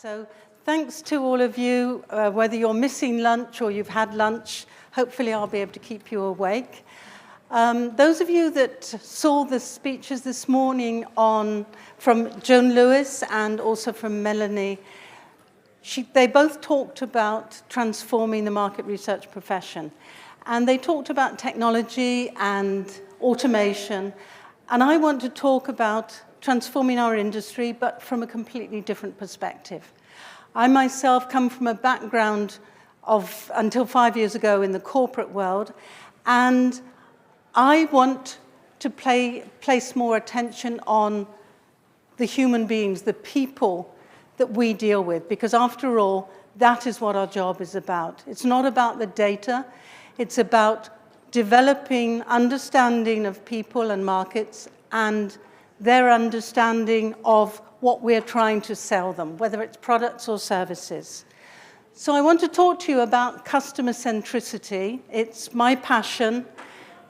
So thanks to all of you, whether you're missing lunch or you've had lunch, hopefully I'll be able to keep you awake. Those of you that saw the speeches this morning from Joan Lewis and also from Melanie, they both talked about transforming the market research profession. And they talked about technology and automation. And I want to talk about transforming our industry, but from a completely different perspective. I myself come from a background of, until 5 years ago, in the corporate world, and I want to place more attention on the human beings, the people that we deal with, because after all, that is what our job is about. It's not about the data, it's about developing understanding of people and markets and their understanding of what we're trying to sell them, whether it's products or services. So I want to talk to you about customer centricity. It's my passion.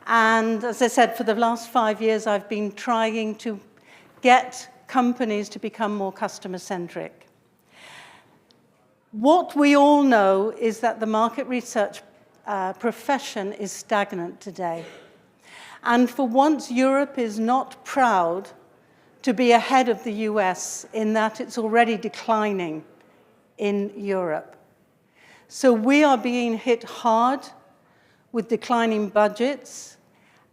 And as I said, for the last 5 years, I've been trying to get companies to become more customer-centric. What we all know is that the market research profession is stagnant today. And for once, Europe is not proud to be ahead of the US in that it's already declining in Europe. So we are being hit hard with declining budgets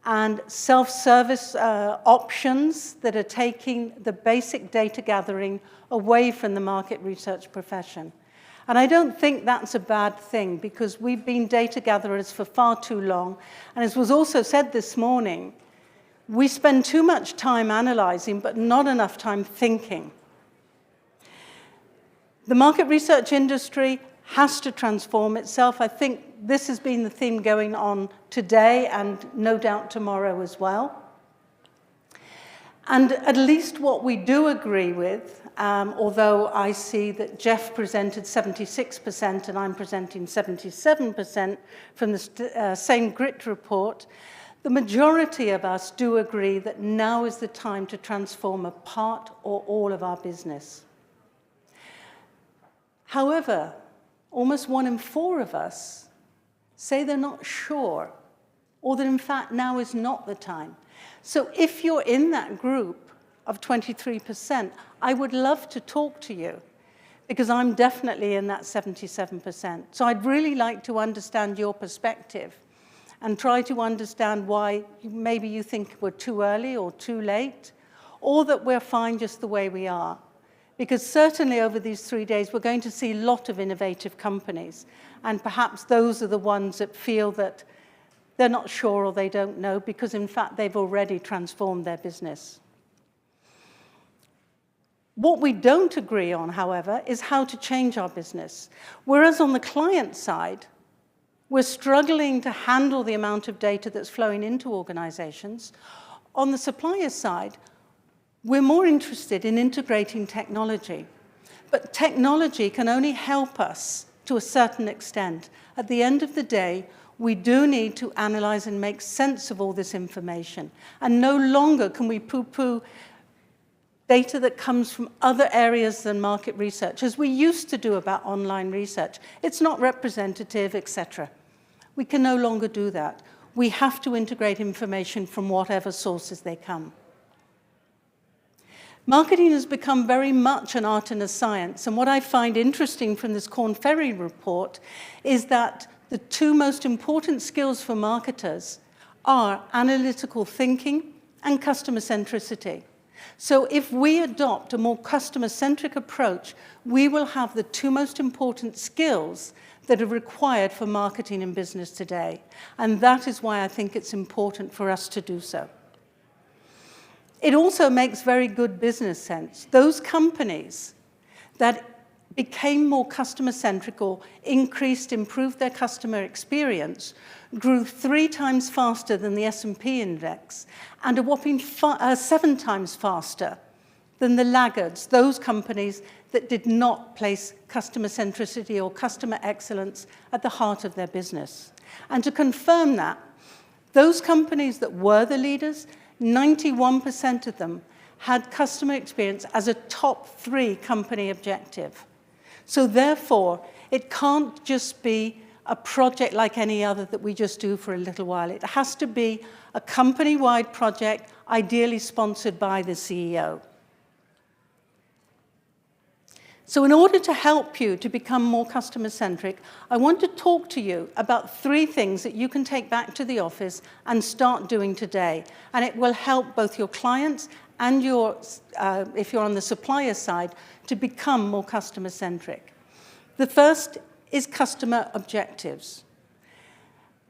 and self-service options that are taking the basic data gathering away from the market research profession. And I don't think that's a bad thing, because we've been data gatherers for far too long. And as was also said this morning, we spend too much time analyzing, but not enough time thinking. The market research industry has to transform itself. I think this has been the theme going on today and no doubt tomorrow as well. And at least what we do agree with, although I see that Jeff presented 76% and I'm presenting 77% from the same GRIT report, the majority of us do agree that now is the time to transform a part or all of our business. However, almost 1 in 4 of us say they're not sure, or that in fact now is not the time. So if you're in that group of 23%, I would love to talk to you, because I'm definitely in that 77%. So I'd really like to understand your perspective and try to understand why maybe you think we're too early or too late, or that we're fine just the way we are. Because certainly over these 3 days, we're going to see a lot of innovative companies. And perhaps those are the ones that feel that they're not sure or they don't know, because in fact, they've already transformed their business. What we don't agree on, however, is how to change our business. Whereas on the client side, we're struggling to handle the amount of data that's flowing into organizations. On the supplier side, we're more interested in integrating technology. But technology can only help us to a certain extent. At the end of the day, we do need to analyze and make sense of all this information. And no longer can we poo-poo data that comes from other areas than market research, as we used to do about online research. It's not representative, etc. We can no longer do that. We have to integrate information from whatever sources they come. Marketing has become very much an art and a science. And what I find interesting from this Korn Ferry report is that the 2 most important skills for marketers are analytical thinking and customer centricity. So if we adopt a more customer-centric approach, we will have the 2 most important skills that are required for marketing in business today. And that is why I think it's important for us to do so. It also makes very good business sense. Those companies that became more customer-centric or improved their customer experience grew 3 times faster than the S&P index and a whopping 7 times faster than the laggards, those companies that did not place customer centricity or customer excellence at the heart of their business. And to confirm that, those companies that were the leaders, 91% of them had customer experience as a top 3 company objective. So therefore, it can't just be a project like any other that we just do for a little while. It has to be a company-wide project, ideally sponsored by the CEO. So in order to help you to become more customer-centric, I want to talk to you about 3 things that you can take back to the office and start doing today. And it will help both your clients and if you're on the supplier side, to become more customer-centric. The first is customer objectives.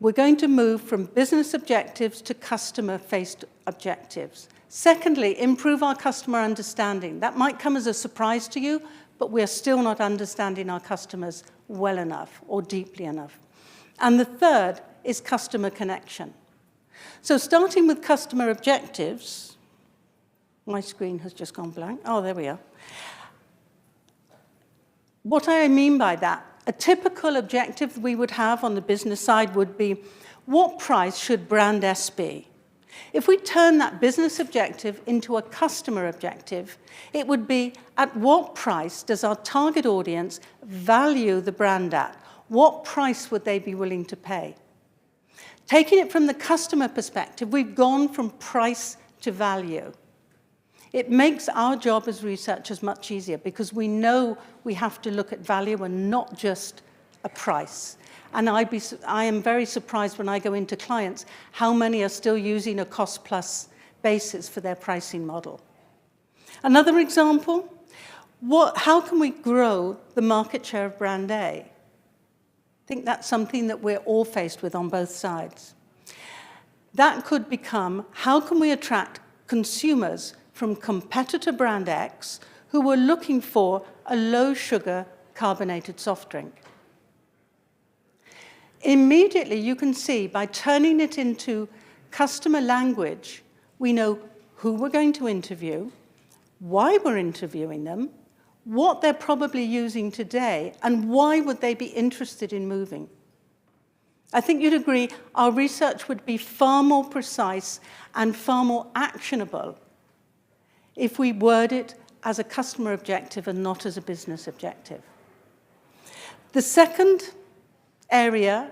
We're going to move from business objectives to customer-faced objectives. Secondly, improve our customer understanding. That might come as a surprise to you, but we're still not understanding our customers well enough or deeply enough. And the third is customer connection. So starting with customer objectives, my screen has just gone blank. Oh, there we are. What I mean by that, a typical objective we would have on the business side would be, what price should brand S be? If we turn that business objective into a customer objective, it would be, at what price does our target audience value the brand at? What price would they be willing to pay? Taking it from the customer perspective, we've gone from price to value. It makes our job as researchers much easier because we know we have to look at value and not just a price. And I am very surprised when I go into clients how many are still using a cost-plus basis for their pricing model. Another example, how can we grow the market share of brand A? I think that's something that we're all faced with on both sides. That could become, how can we attract consumers from competitor brand X who were looking for a low-sugar carbonated soft drink? Immediately, you can see, by turning it into customer language, we know who we're going to interview, why we're interviewing them, what they're probably using today, and why would they be interested in moving. I think you'd agree our research would be far more precise and far more actionable if we word it as a customer objective and not as a business objective. The second area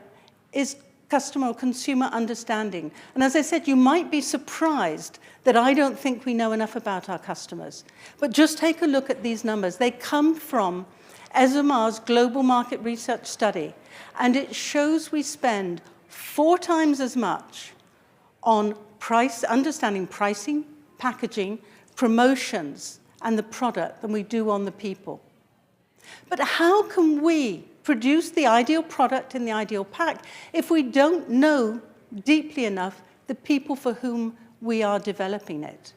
is customer or consumer understanding. And as I said, you might be surprised that I don't think we know enough about our customers. But just take a look at these numbers. They come from ESOMAR's global market research study, and it shows we spend 4 times as much on understanding pricing, packaging, promotions, and the product than we do on the people. But how can we produce the ideal product in the ideal pack if we don't know deeply enough the people for whom we are developing it?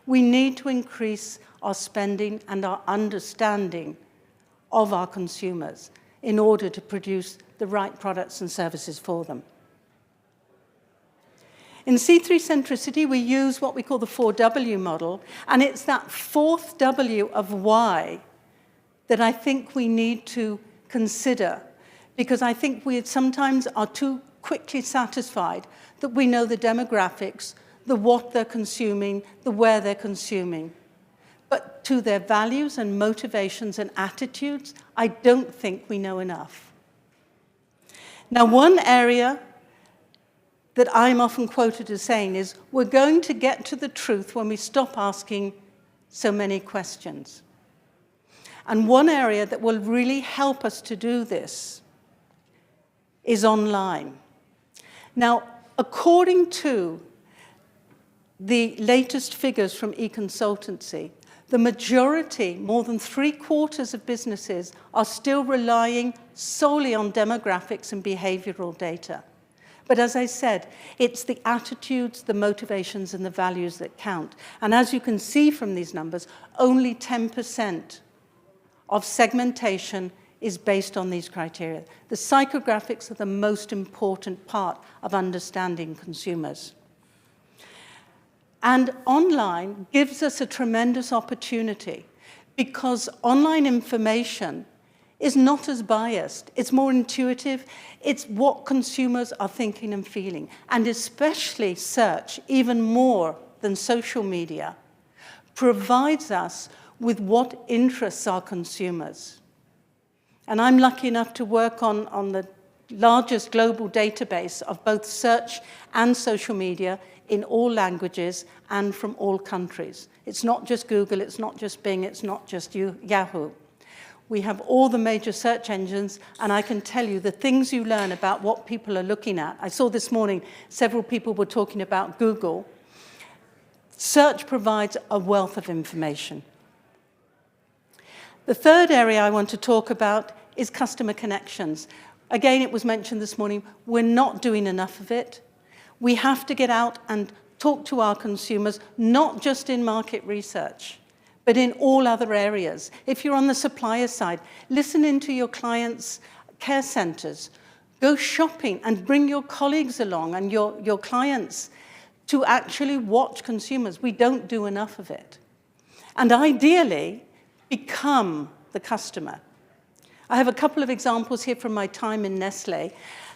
We need to increase our spending and our understanding of our consumers in order to produce the right products and services for them. In C3 Centricity, we use what we call the 4W model, and it's that 4th W of why that I think we need to consider, because I think we sometimes are too quickly satisfied that we know the demographics, the what they're consuming, the where they're consuming. But to their values and motivations and attitudes, I don't think we know enough. Now, one area that I'm often quoted as saying is, we're going to get to the truth when we stop asking so many questions. And one area that will really help us to do this is online. Now, according to the latest figures from eConsultancy, the majority, more than 3/4 of businesses, are still relying solely on demographics and behavioral data. But as I said, it's the attitudes, the motivations, and the values that count. And as you can see from these numbers, only 10% of segmentation is based on these criteria. The psychographics are the most important part of understanding consumers. And online gives us a tremendous opportunity because online information is not as biased. It's more intuitive. It's what consumers are thinking and feeling. And especially search, even more than social media, provides us with what interests our consumers. And I'm lucky enough to work on the largest global database of both search and social media in all languages and from all countries. It's not just Google, it's not just Bing, it's not just Yahoo. We have all the major search engines, and I can tell you the things you learn about what people are looking at. I saw this morning several people were talking about Google. Search provides a wealth of information. The third area I want to talk about is customer connections. Again, it was mentioned this morning, we're not doing enough of it. We have to get out and talk to our consumers, not just in market research, but in all other areas. If you're on the supplier side, listen into your clients' care centers. Go shopping and bring your colleagues along and your clients to actually watch consumers. We don't do enough of it. And ideally, become the customer. I have a couple of examples here from my time in Nestlé.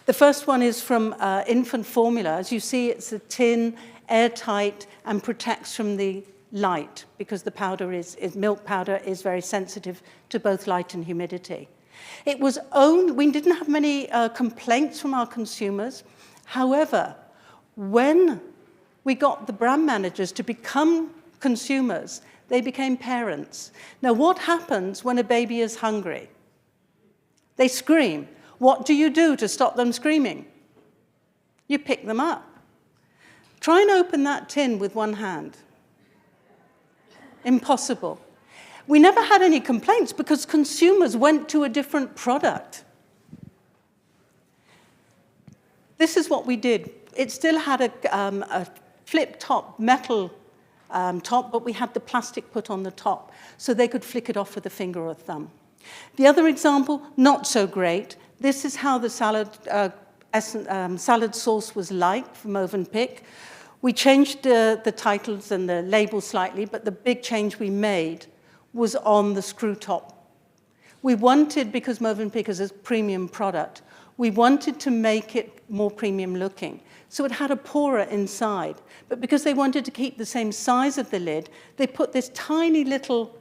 The first one is from infant formula. As you see, it's a tin, airtight, and protects from the light because the powder milk powder is very sensitive to both light and humidity. It was owned, we didn't have many complaints from our consumers. However, when we got the brand managers to become consumers, they became parents. Now, what happens when a baby is hungry? They scream. What do you do to stop them screaming? You pick them up. Try and open that tin with one hand. Impossible. We never had any complaints because consumers went to a different product. This is what we did. It still had a flip-top metal top, but we had the plastic put on the top so they could flick it off with a finger or a thumb. The other example, not so great. This is how the salad sauce was like from Mövenpick. We changed the titles and the labels slightly, but the big change we made was on the screw top. We wanted, because Mövenpick is a premium product, we wanted to make it more premium looking. So it had a pourer inside. But because they wanted to keep the same size of the lid, they put this tiny little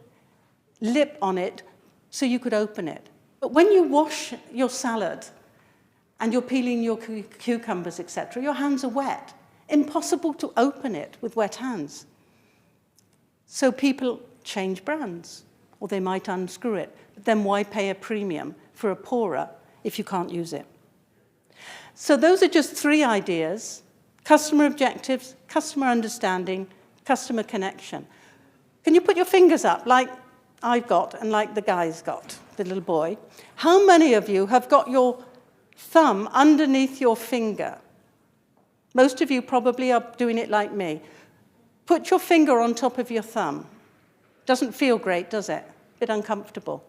lip on it so you could open it. But when you wash your salad and you're peeling your cucumbers, etc., your hands are wet. Impossible to open it with wet hands. So people change brands, or they might unscrew it. But then why pay a premium for a pourer if you can't use it? So those are just 3 ideas: customer objectives, customer understanding, customer connection. Can you put your fingers up like I've got and like the guy's got, the little boy? How many of you have got your thumb underneath your finger? Most of you probably are doing it like me. Put your finger on top of your thumb. Doesn't feel great, does it? A bit uncomfortable.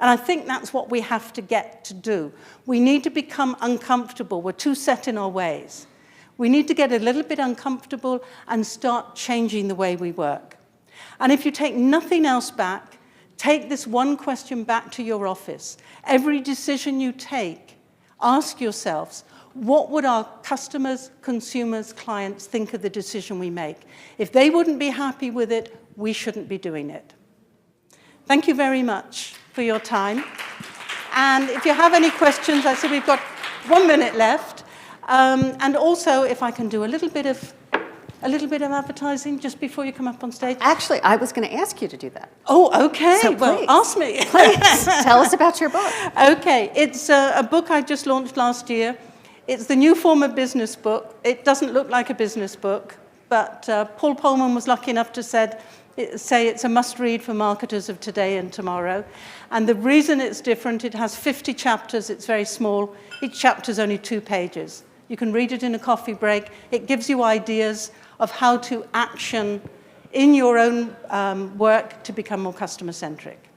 And I think that's what we have to get to do. We need to become uncomfortable. We're too set in our ways. We need to get a little bit uncomfortable and start changing the way we work. And if you take nothing else back, take this one question back to your office. Every decision you take, ask yourselves, what would our customers, consumers, clients think of the decision we make? If they wouldn't be happy with it, we shouldn't be doing it. Thank you very much for your time. And if you have any questions, I said we've got 1 minute left. And also, if I can do a little bit of advertising just before you come up on stage. Actually, I was going to ask you to do that. Oh, okay. So well, ask me. Please, tell us about your book. Okay, it's a book I just launched last year. It's the new form of business book. It doesn't look like a business book, but Paul Polman was lucky enough to say it's a must-read for marketers of today and tomorrow. And the reason it's different, it has 50 chapters. It's very small. Each chapter is only 2 pages. You can read it in a coffee break. It gives you ideas of how to action in your own work to become more customer-centric.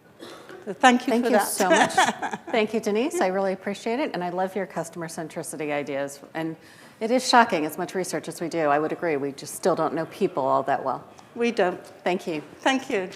So thank you for that. Thank you so much. Thank you, Denise. I really appreciate it. And I love your customer centricity ideas. And it is shocking, as much research as we do. I would agree. We just still don't know people all that well. We don't. Thank you. Thank you.